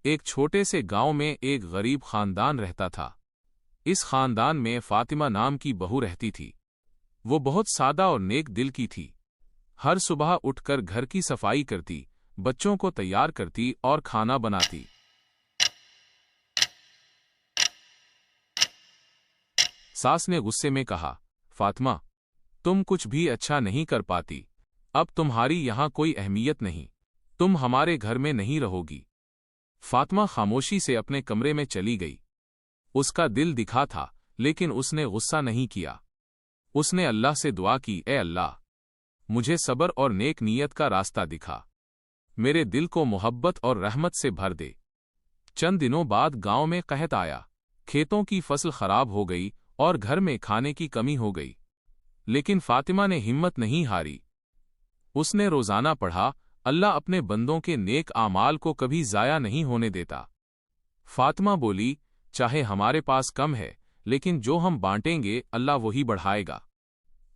ایک چھوٹے سے گاؤں میں ایک غریب خاندان رہتا تھا۔ اس خاندان میں فاطمہ نام کی بہو رہتی تھی۔ وہ بہت سادہ اور نیک دل کی تھی۔ ہر صبح اٹھ کر گھر کی صفائی کرتی، بچوں کو تیار کرتی اور کھانا بناتی۔ ساس نے غصے میں کہا، فاطمہ، تم کچھ بھی اچھا نہیں کر پاتی، اب تمہاری یہاں کوئی اہمیت نہیں، تم ہمارے گھر میں نہیں رہو گی۔ فاطمہ خاموشی سے اپنے کمرے میں چلی گئی۔ اس کا دل دکھا تھا، لیکن اس نے غصہ نہیں کیا۔ اس نے اللہ سے دعا کی، اے اللہ، مجھے صبر اور نیک نیت کا راستہ دکھا، میرے دل کو محبت اور رحمت سے بھر دے۔ چند دنوں بعد گاؤں میں قحط آیا، کھیتوں کی فصل خراب ہو گئی اور گھر میں کھانے کی کمی ہو گئی، لیکن فاطمہ نے ہمت نہیں ہاری۔ اس نے روزانہ پڑھا، اللہ اپنے بندوں کے نیک اعمال کو کبھی ضائع نہیں ہونے دیتا۔ فاطمہ بولی، چاہے ہمارے پاس کم ہے، لیکن جو ہم بانٹیں گے اللہ وہی بڑھائے گا۔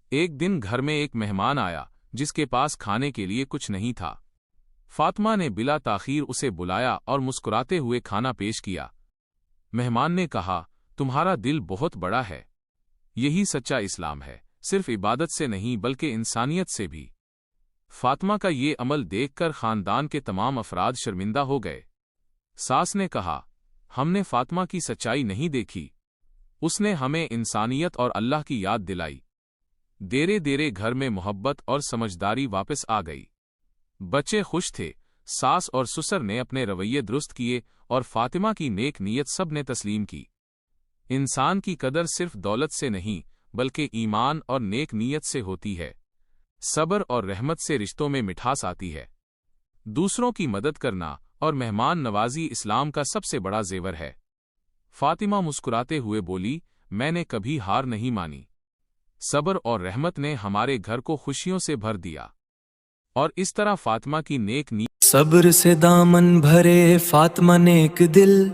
ایک دن گھر میں ایک مہمان آیا جس کے پاس کھانے کے لیے کچھ نہیں تھا۔ فاطمہ نے بلا تاخیر اسے بلایا اور مسکراتے ہوئے کھانا پیش کیا۔ مہمان نے کہا، تمہارا دل بہت بڑا ہے، یہی سچا اسلام ہے، صرف عبادت سے نہیں بلکہ انسانیت سے بھی۔ فاطمہ کا یہ عمل دیکھ کر خاندان کے تمام افراد شرمندہ ہو گئے۔ ساس نے کہا، ہم نے فاطمہ کی سچائی نہیں دیکھی، اس نے ہمیں انسانیت اور اللہ کی یاد دلائی۔ دیرے دیرے گھر میں محبت اور سمجھداری واپس آ گئی۔ بچے خوش تھے، ساس اور سسر نے اپنے رویے درست کیے اور فاطمہ کی نیک نیت سب نے تسلیم کی۔ انسان کی قدر صرف دولت سے نہیں بلکہ ایمان اور نیک نیت سے ہوتی ہے۔ صبر اور رحمت سے رشتوں میں مٹھاس آتی ہے۔ دوسروں کی مدد کرنا اور مہمان نوازی اسلام کا سب سے بڑا زیور ہے۔ فاطمہ مسکراتے ہوئے بولی، میں نے کبھی ہار نہیں مانی۔ صبر اور رحمت نے ہمارے گھر کو خوشیوں سے بھر دیا۔ اور اس طرح فاطمہ کی نیک نیت صبر سے دامن بھرے فاطمہ نیک دل،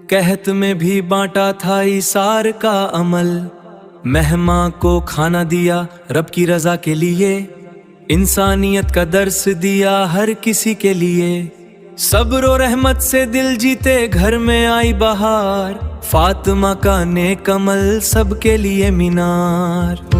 قحط میں بھی بانٹا تھا ایثار کا عمل۔ مہماں کو کھانا دیا رب کی رضا کے لیے، انسانیت کا درس دیا ہر کسی کے لیے۔ صبر و رحمت سے دل جیتے گھر میں آئی بہار، فاطمہ کا نیک عمل سب کے لیے مینار۔